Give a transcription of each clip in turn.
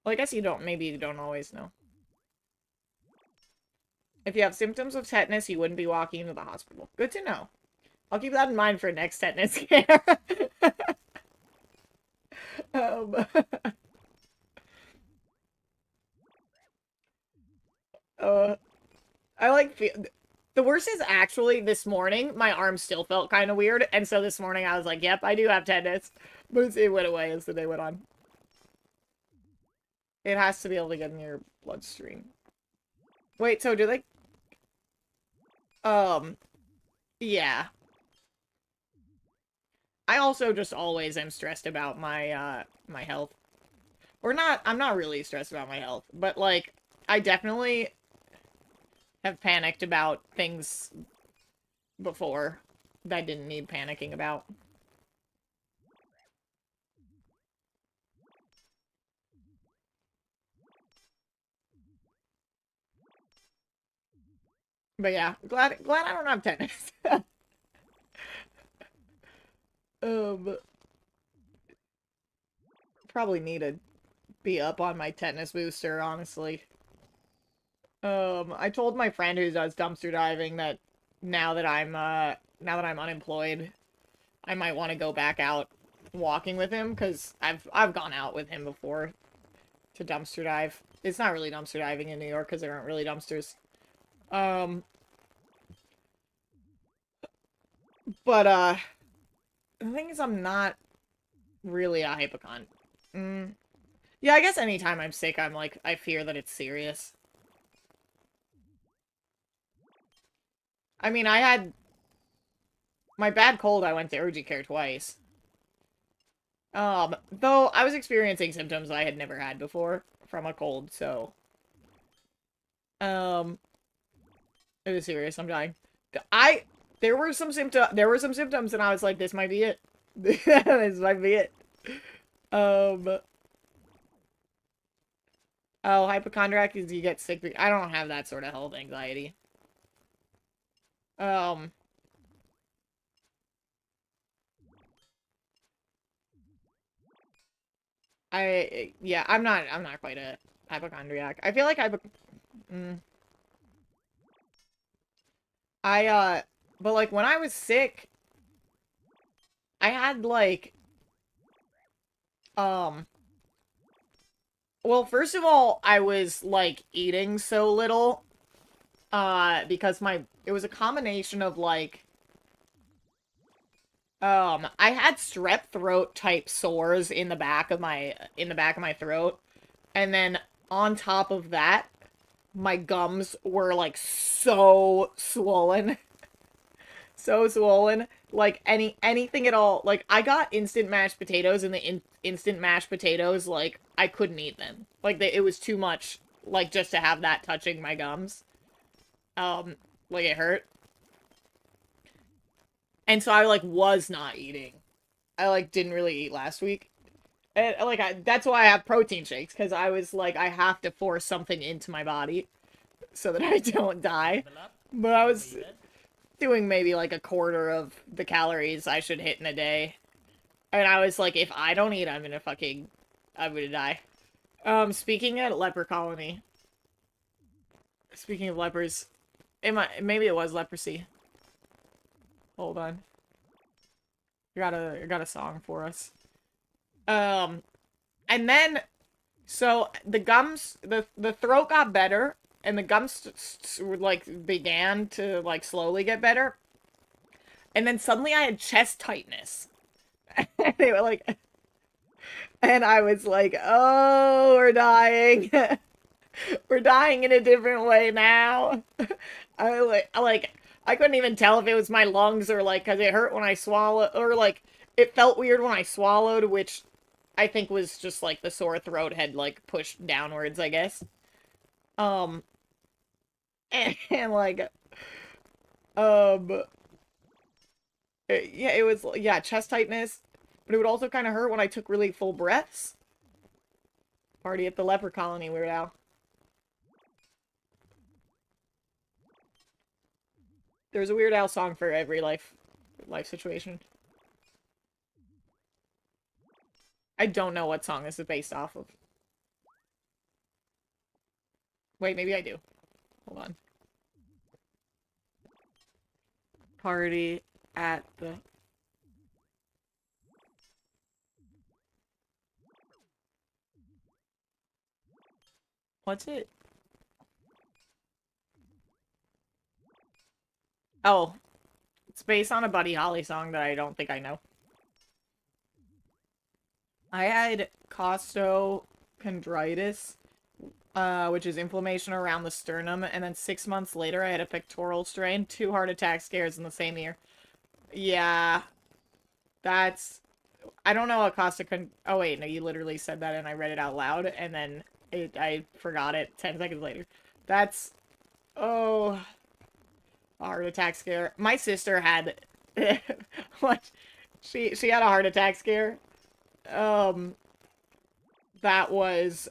Well, I guess you don't, maybe you don't always know. If you have symptoms of tetanus, you wouldn't be walking into the hospital. Good to know. I'll keep that in mind for next tetanus scare. um, uh, I like the worst is actually this morning, my arm still felt kind of weird, and so this morning I was like, yep, I do have tetanus, but it went away as the day went on. It has to be able to get in your bloodstream. Wait, so do they... Yeah. I also just always am stressed about my health. Or not, I'm not really stressed about my health, but, like, I definitely have panicked about things before that I didn't need panicking about. But yeah, glad I don't have tennis. um, Probably need to be up on my tetanus booster, honestly. I told my friend who does dumpster diving that now that I'm unemployed, I might want to go back out walking with him because I've gone out with him before to dumpster dive. It's not really dumpster diving in New York because there aren't really dumpsters. Um, but the thing is, I'm not really a hypochondriac. Yeah, I guess anytime I'm sick, I'm like, I fear that it's serious. I mean, I had my bad cold, I went to urgent care twice. Though I was experiencing symptoms I had never had before from a cold, so um it was serious. I'm dying. I there were some symptoms and I was like, this might be it. This might be it. Um oh, hypochondriac is you get sick. I don't have that sort of health anxiety. Um yeah, I'm not quite a hypochondriac. I feel like mm, I but like when I was sick, I had like um well, first of all, I was like eating so little because it was a combination of like I had strep throat type sores in the back of my throat, and then on top of that, my gums were like so swollen. So swollen. Like anything at all. Like I got instant mashed potatoes and the instant mashed potatoes, like I couldn't eat them. Like it was too much, like just to have that touching my gums. Um, like it hurt. And so I like was not eating. I like didn't really eat last week. And like that's why I have protein shakes, because I was like I have to force something into my body so that I don't die. But I was doing maybe like a quarter of the calories I should hit in a day. And I was like, if I don't eat, I'm gonna die. Speaking at leper colony. Speaking of lepers, maybe it was leprosy. Hold on. I got a song for us. Um, and then, so the throat got better, and the gums like began to like slowly get better. And then suddenly I had chest tightness. They were like, and I was like, oh, we're dying. We're dying in a different way now. I couldn't even tell if it was my lungs or like because it hurt when I swallowed or like it felt weird when I swallowed, which I think was just like the sore throat had like pushed downwards, I guess. Um and like um yeah, it was yeah, chest tightness, but it would also kind of hurt when I took really full breaths. Party at the leper colony, Weird Al. There's a Weird Al song for every life situation. I don't know what song this is based off of. Wait, maybe I do. Hold on. Party at the... What's it? Oh, it's based on a Buddy Holly song that I don't think I know. I had costochondritis, which is inflammation around the sternum, and then 6 months later I had a pectoral strain, 2 heart attack scares in the same year. Yeah, that's... I don't know what costochond... Oh wait, no, you literally said that and I read it out loud, and then I forgot it 10 seconds later. That's... Oh... A heart attack scare. My sister had... what? She had a heart attack scare. Um... That was,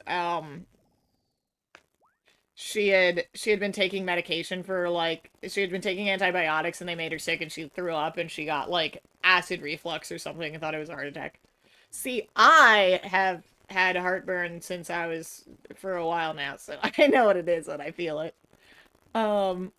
she had been taking medication for like she had been taking antibiotics and they made her sick and she threw up and she got like acid reflux or something and thought it was a heart attack. See, I have had heartburn since I was for a while now, so I know what it is and I feel it. Um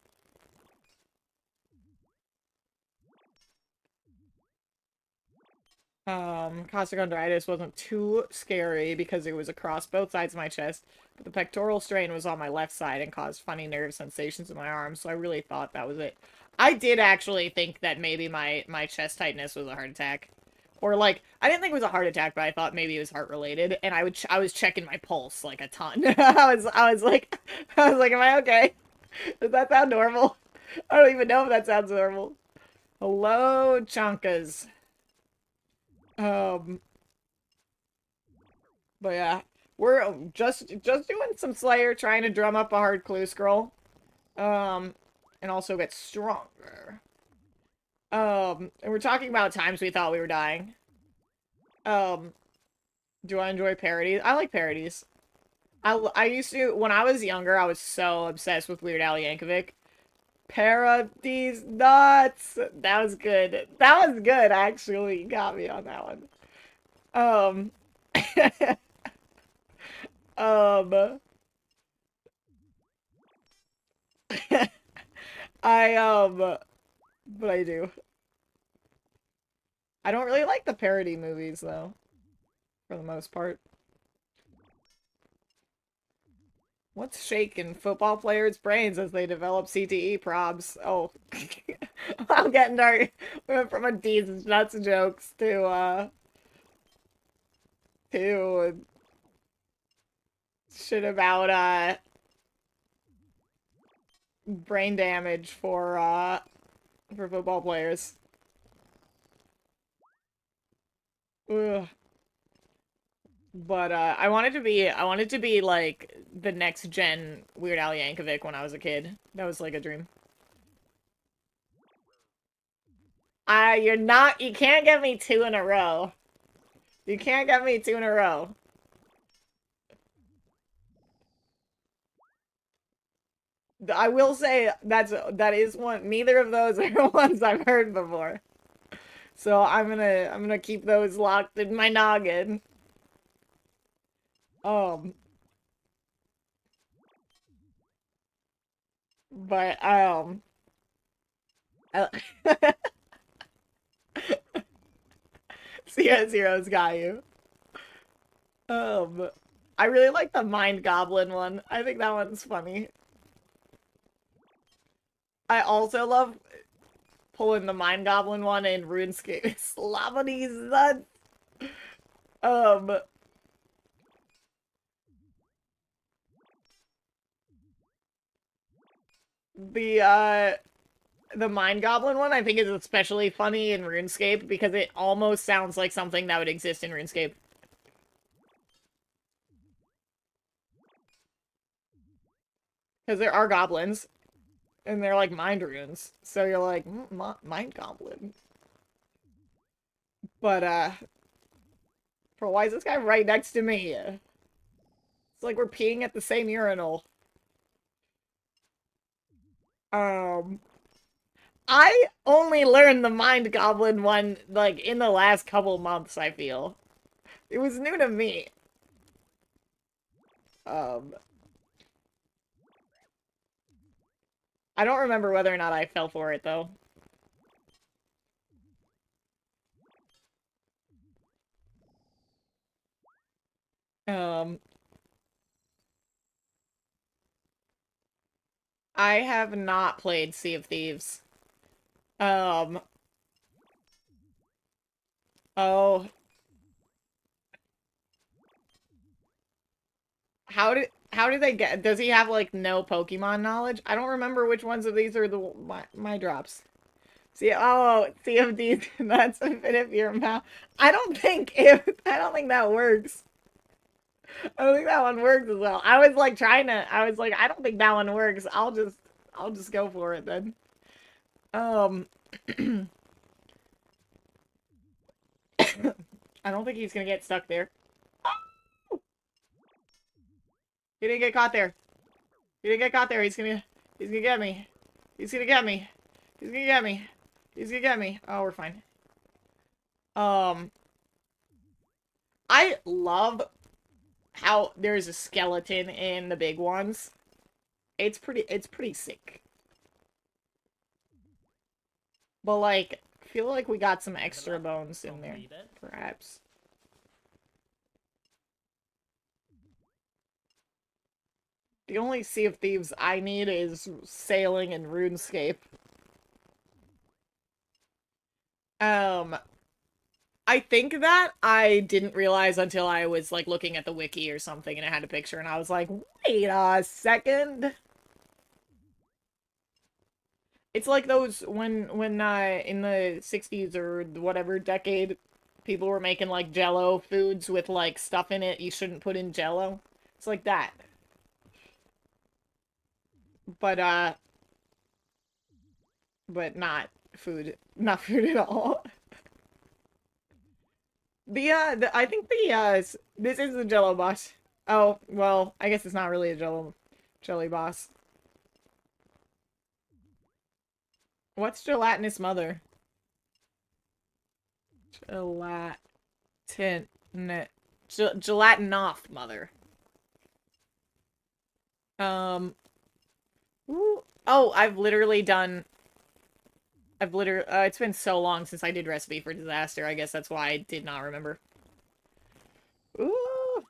Costochondritis wasn't too scary because it was across both sides of my chest, but the pectoral strain was on my left side and caused funny nerve sensations in my arms, so I really thought that was it. I did actually think that maybe my chest tightness was a heart attack. Or like, I didn't think it was a heart attack, but I thought maybe it was heart related, and I was checking my pulse like a ton. I was like, am I okay? Does that sound normal? I don't even know if that sounds normal. Hello, Chonkas. Um, but yeah, we're just doing some Slayer, trying to drum up a hard clue scroll, um, and also get stronger. And we're talking about times we thought we were dying. Um, do I enjoy parodies? I like parodies. I used to, when I was younger, I was so obsessed with Weird Al Yankovic. Parodies nuts. That was good. That was good, actually. You got me on that one. Um, um, I, but I do. I don't really like the parody movies, though, for the most part. What's shaking football players' brains as they develop CTE probs? Oh, I'm getting dark. We went from a D's nuts jokes to shit about, brain damage for football players. Ugh. But I wanted to be like the next gen Weird Al Yankovic when I was a kid. That was like a dream. You're not, you can't get me 2 in a row. You can't get me 2 in a row. I will say that is one, neither of those are ones I've heard before. So I'm gonna keep those locked in my noggin. Um, but I, Zero's got you. Um, I really like the Mind Goblin one. I think that one's funny. I also love pulling the Mind Goblin one in RuneScape. Slavony's nuts. Um, the the Mind Goblin one I think is especially funny in RuneScape because it almost sounds like something that would exist in RuneScape. Because there are goblins, and they're like mind runes. So you're like, Mind Goblin. But, bro, why is this guy right next to me? It's like we're peeing at the same urinal. Um, I only learned the Mind Goblin one, like, in the last couple months, I feel. It was new to me. Um, I don't remember whether or not I fell for it, though. Um, I have not played Sea of Thieves. Um, oh, how did they get, does he have, like, no Pokemon knowledge? I don't remember which ones of these are my drops. See, oh, Sea of Thieves, that's a bit of your mouth. I don't think that works. I don't think that one works as well. I was like I was like, I don't think that one works. I'll just go for it then. Um, I don't think he's gonna get stuck there. He didn't get caught there. He didn't get caught there. He's gonna get me. He's gonna get me. He's gonna get me. He's gonna get me. Oh, we're fine. Um, I love how there's a skeleton in the big ones. It's pretty sick. But like, I feel like we got some extra bones in there, perhaps. The only Sea of Thieves I need is sailing and RuneScape. Um, I think that I didn't realize until I was like looking at the wiki or something and it had a picture and I was like, wait a second. It's like those when in the 60s or whatever decade people were making like jello foods with like stuff in it you shouldn't put in jello. It's like that. But but not food. Not food at all. I think this is the jello boss. Oh, well, I guess it's not really a jelly boss. What's gelatinous mother? Gelatin gelatinoff mother. Um ooh. Oh, it's been so long since I did Recipe for Disaster. I guess that's why I did not remember. Ooh.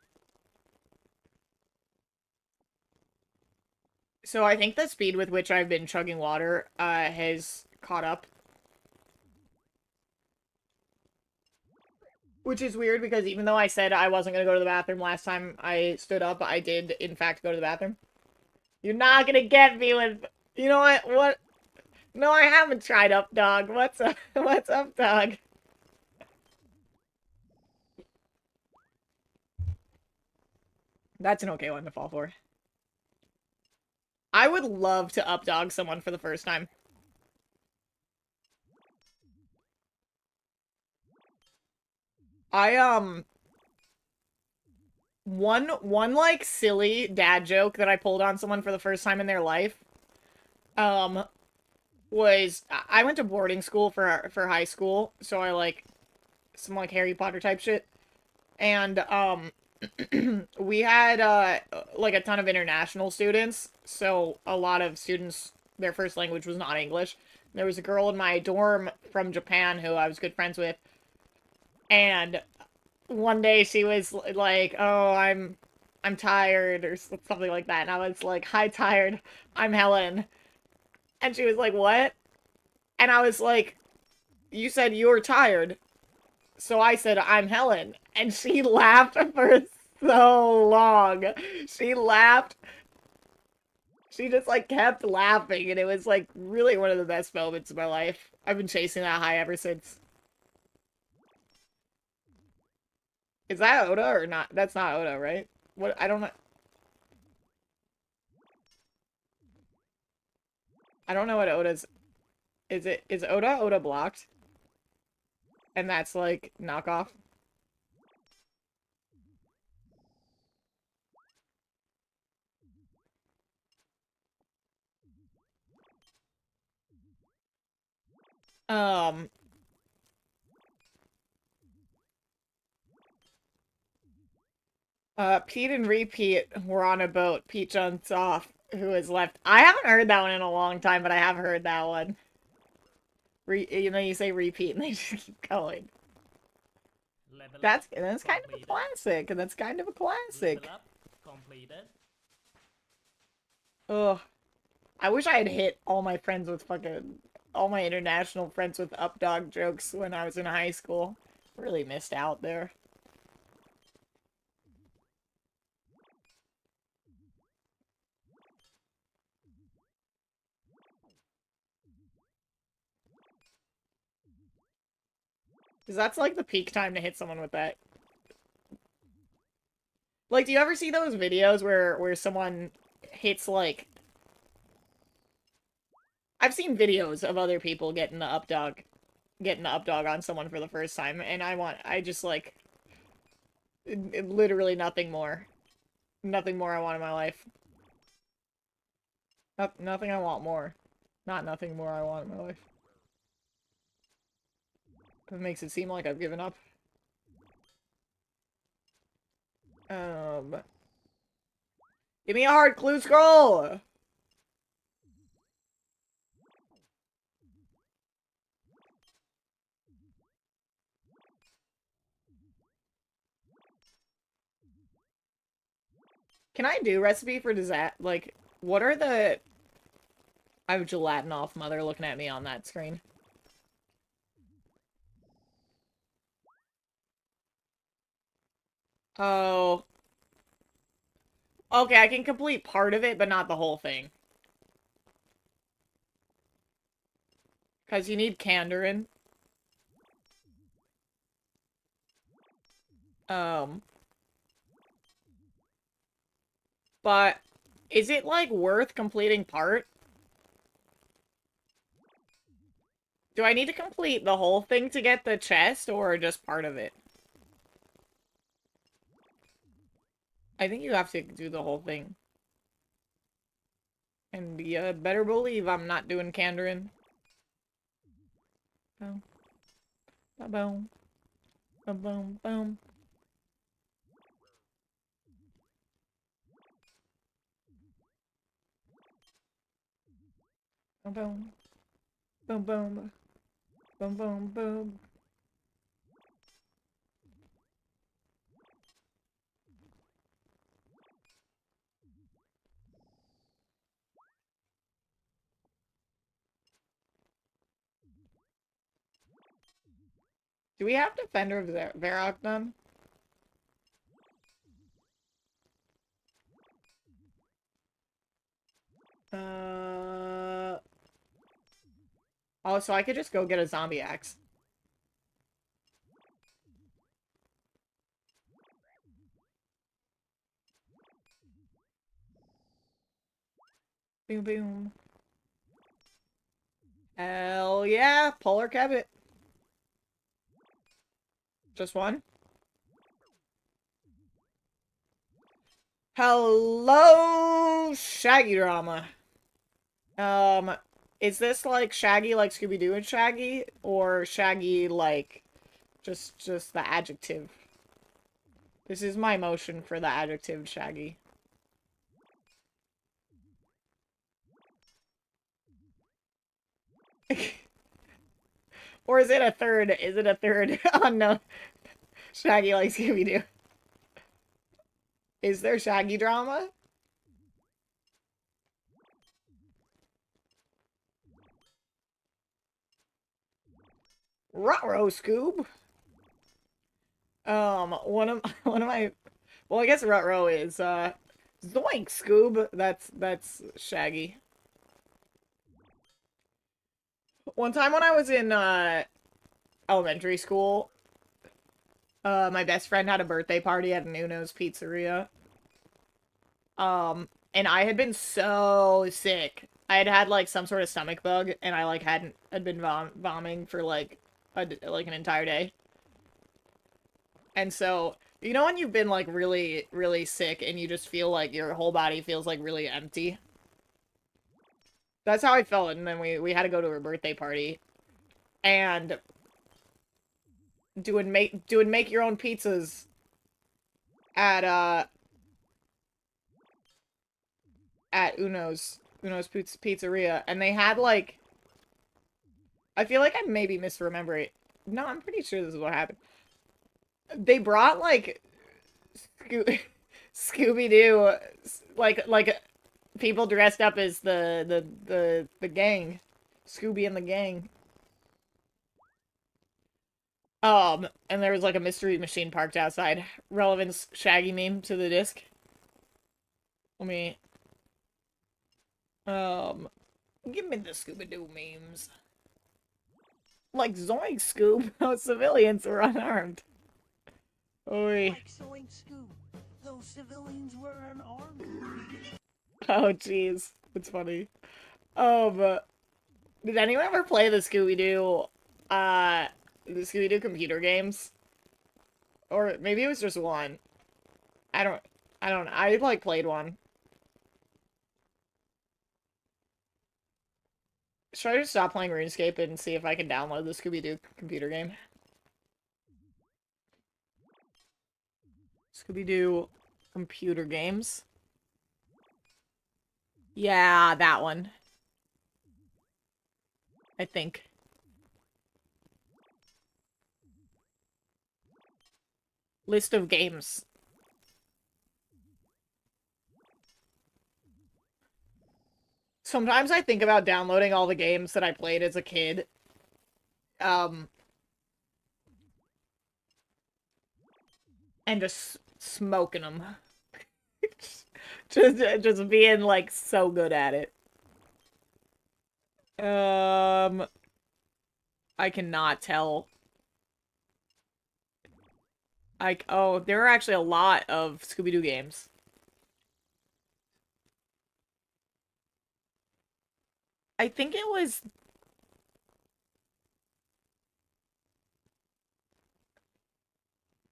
So I think the speed with which I've been chugging water has caught up. Which is weird because even though I said I wasn't gonna go to the bathroom last time I stood up, I did in fact go to the bathroom. You're not gonna get me with, you know what? What? No, I haven't tried up, dog. What's up? What's up, dog? That's an okay one to fall for. I would love to up dog someone for the first time. I one like silly dad joke that I pulled on someone for the first time in their life um was I went to boarding school for high school, so I like some like Harry Potter type shit. And we had like a ton of international students, so a lot of students their first language was not English. There was a girl in my dorm from Japan who I was good friends with, and one day she was like, "Oh, I'm tired," or something like that, and I was like, "Hi, tired. I'm Helen." And she was like, "What?" And I was like, "You said you were tired." So I said, "I'm Helen." And she laughed for so long. She laughed. She just like kept laughing, and it was like really one of the best moments of my life. I've been chasing that high ever since. Is that Oda or not? That's not Oda, right? What? I don't know. I don't know what Oda's. Is Oda blocked? And that's like knockoff. Um, Pete and Repeat were on a boat. Pete jumps off. who has left. I haven't heard that one in a long time, but I have heard that one. You know, you say repeat and they just keep going. That's kind of a classic. That's kind of a classic. Ugh. I wish I had hit all my friends with all my international friends with updog jokes when I was in high school. Really missed out there. Because that's like the peak time to hit someone with that. Like, do you ever see those videos where someone hits like... I've seen videos of other people getting the updog on someone for the first time, and I just like... literally nothing more. Nothing more I want in my life. Nothing I want more. Not nothing more I want in my life. That makes it seem like I've given up. Give me a hard clue scroll! Can I do recipe for disaster? Like, what are the... I have gelatin off mother looking at me on that screen. Oh. Okay, I can complete part of it, but not the whole thing. Because you need Kandarin. But is it, like, worth completing part? Do I need to complete the whole thing to get the chest, or just part of it? I think you have to do the whole thing. And you better believe I'm not doing Kandarin. Boom. Ba-boom. Ba-boom. Boom. Boom. Boom, boom. Boom, boom, boom. Do we have Defender of Varrock done? Oh, so I could just go get a zombie axe. Boom, boom. Hell yeah, Polar Cabbit. Just one? Hello, Shaggy Drama. Is this like Shaggy like Scooby-Doo and Shaggy? Or Shaggy like just the adjective? This is my motion for the adjective Shaggy. Or is it a third? Is it a third unknown Shaggy like Scooby-Doo? Is there Shaggy Drama? Ruh-roh, Scoob. One of my, well, I guess Ruh-roh is, Zoink, Scoob. That's Shaggy. One time when I was in, elementary school, my best friend had a birthday party at an Uno's Pizzeria. And I had been so sick. I had had, like, some sort of stomach bug, and I, like, had been vomiting for, like, an entire day. And so, you know when you've been, like, really, really sick, and you just feel like your whole body feels, like, really empty? That's how I felt, and then we had to go to her birthday party. And doing make your own pizzas at at Uno's Pizzeria, and they had, like, I feel like I maybe misremembering. No, I'm pretty sure this is what happened. They brought, like, Scooby-Doo, like, people dressed up as the gang. Scooby and the gang. And there was, like, a mystery machine parked outside. Relevance Shaggy meme to the disc. Let me... Give me the Scooby-Doo memes. Like, Zoink Scoob, those civilians were unarmed. Oi. Like Zoink Scoob, those civilians were unarmed. Oh, jeez. It's funny. Did anyone ever play the Scooby-Doo computer games? Or maybe it was just one. I don't know. I, like, played one. Should I just stop playing RuneScape and see if I can download the Scooby-Doo computer game? Scooby-Doo computer games. Yeah, that one. I think. List of games. Sometimes I think about downloading all the games that I played as a kid. And just smoking them. just being, like, so good at it. I cannot tell. Oh, there are actually a lot of Scooby-Doo games. I think it was...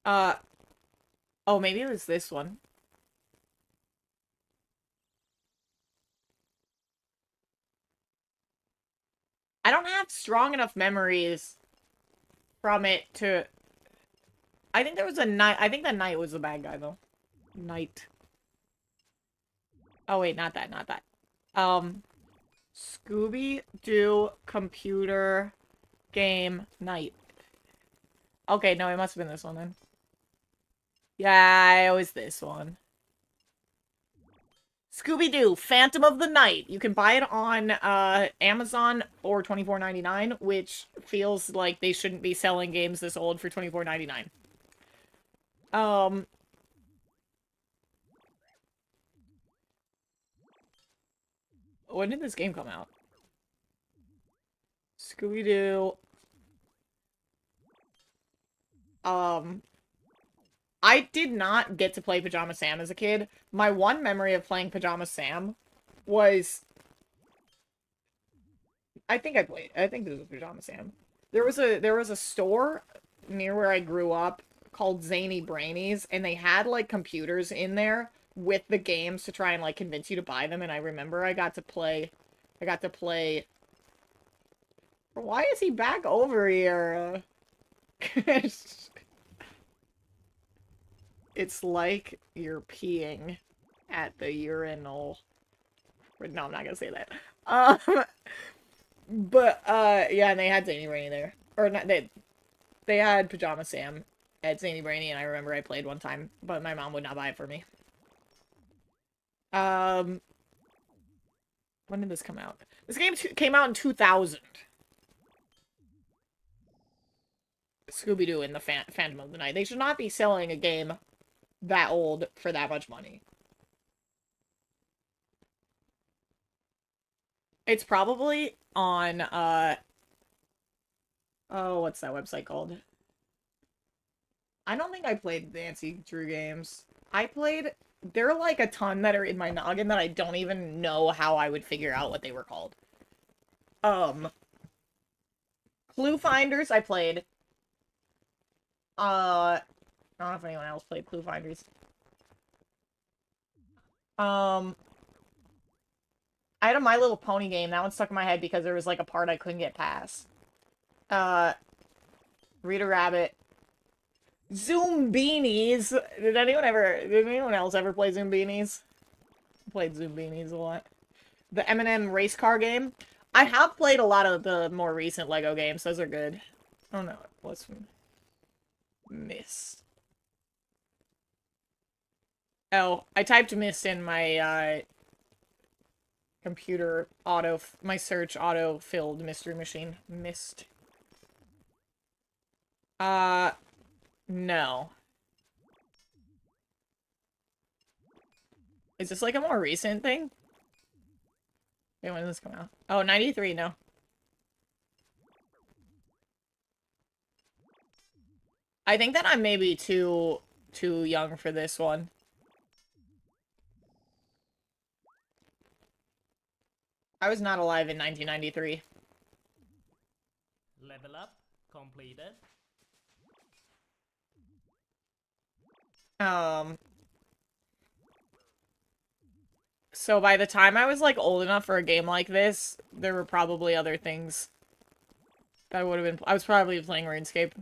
Oh, maybe it was this one. I don't have strong enough memories from it to... I think there was a knight. I think that knight was the bad guy, though. Knight. Oh, wait, not that, not that. Scooby-Doo computer game knight. Okay, no, it must have been this one, then. Yeah, it was this one. Scooby-Doo, Phantom of the Night. You can buy it on Amazon or $24.99, which feels like they shouldn't be selling games this old for $24.99. When did this game come out? Scooby-Doo. I did not get to play Pajama Sam as a kid. My one memory of playing Pajama Sam was... I think this was Pajama Sam. There was a store near where I grew up called Zany Brainies, and they had, like, computers in there with the games to try and, like, convince you to buy them, and I remember I got to play... Why is he back over here? It's like you're peeing at the urinal. No, I'm not gonna say that. Yeah, and they had Zany Brainy there. Or not, they had Pajama Sam at Zany Brainy, and I remember I played one time, but my mom would not buy it for me. When did this come out? This game came out in 2000. Scooby-Doo and the Phantom of the Night. They should not be selling a game that old for that much money. It's probably on, oh, what's that website called? I don't think I played Nancy Drew games. There are, like, a ton that are in my noggin that I don't even know how I would figure out what they were called. Clue Finders, I played. I don't know if anyone else played Clue Finders. I had a My Little Pony game. That one stuck in my head because there was, like, a part I couldn't get past. Rita Rabbit. Zoom Beanies. Did anyone else ever play Zoom Beanies? Played Zumbinis a lot. The M&M race car game. I have played a lot of the more recent Lego games. Those are good. Oh no, what's Mist? Oh, I typed Mist in my computer my search auto-filled mystery machine. Mist. No. Is this like a more recent thing? Wait, when did this come out? Oh, 93, no. I think that I'm maybe too young for this one. I was not alive in 1993. Level up completed. So by the time I was like old enough for a game like this, there were probably other things that I would have been. I was probably playing RuneScape.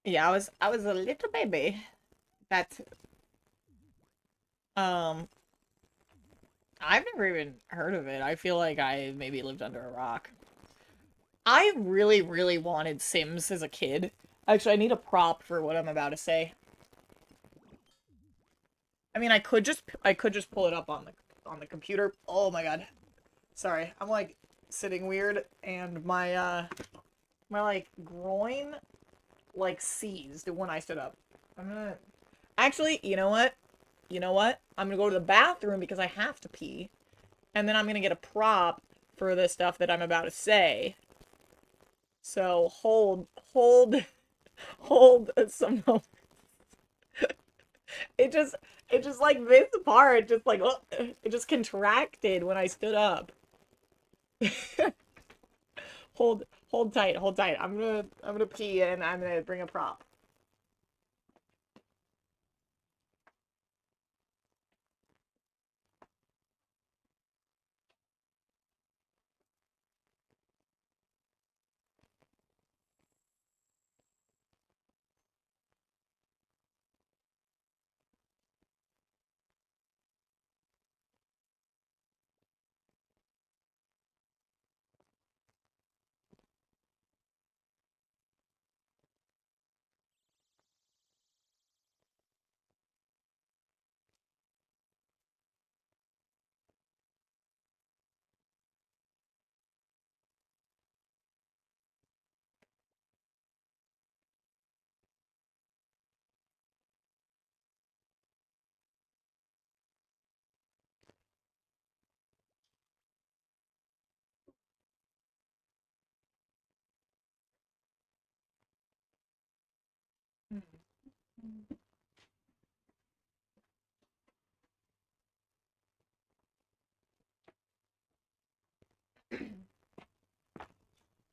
Yeah, I was a little baby. That I've never even heard of it. I feel like I maybe lived under a rock. I really, really wanted Sims as a kid. Actually, I need a prop for what I'm about to say. I mean, I could just pull it up on the computer. Oh my god. Sorry. I'm like sitting weird and my like groin like seized when I stood up. I'm gonna actually, you know what? You know what? I'm gonna go to the bathroom because I have to pee. And then I'm gonna get a prop for the stuff that I'm about to say. So hold some moments. It just like this part just like it just contracted when I stood up. Hold tight, hold tight. I'm gonna pee and I'm gonna bring a prop.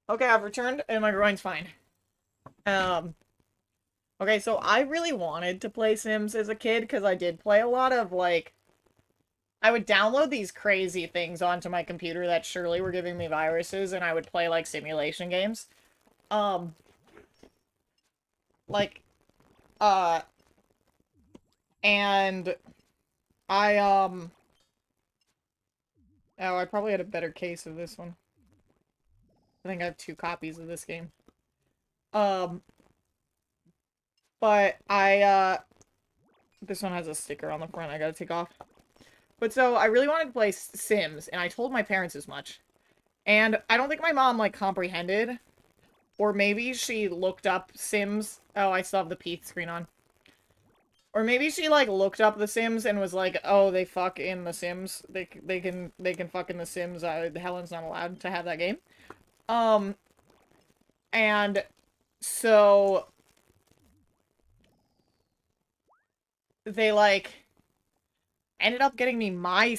Okay, I've returned and my groin's fine. Okay, so I really wanted to play Sims as a kid because I did play a lot of like I would download these crazy things onto my computer that surely were giving me viruses and I would play like simulation games. Um like uh and I oh, I probably had a better case of this one. I think I have 2 copies of this game. Um but this one has a sticker on the front I gotta take off. But so, I really wanted to play Sims, and I told my parents as much. And I don't think my mom, like, comprehended. Or maybe she looked up Sims. Oh, I still have the P screen on. Or maybe she, like, looked up The Sims and was like, oh, they fuck in The Sims. They can fuck in The Sims. Helen's not allowed to have that game. And so... they, like... ended up getting me my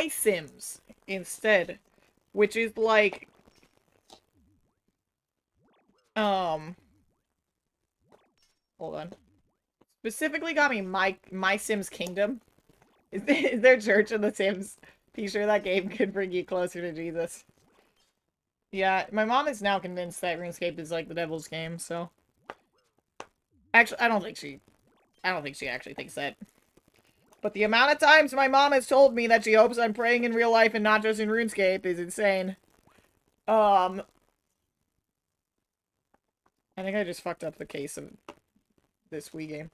Sims instead, which is like hold on. Specifically got me My Sims Kingdom. Is there church in The Sims? Be sure that game could bring you closer to Jesus. Yeah, my mom is now convinced that RuneScape is like the devil's game, so. Actually, I don't think she actually thinks that. But the amount of times my mom has told me that she hopes I'm praying in real life and not just in RuneScape is insane. I think I just fucked up the case of this Wii game.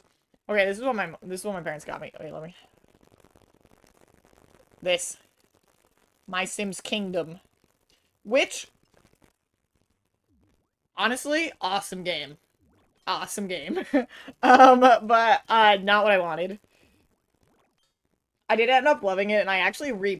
Okay, this is what my parents got me. Wait, let me. This. My Sims Kingdom. Which, honestly, awesome game. Awesome game. But not what I wanted. I did end up loving it, and I actually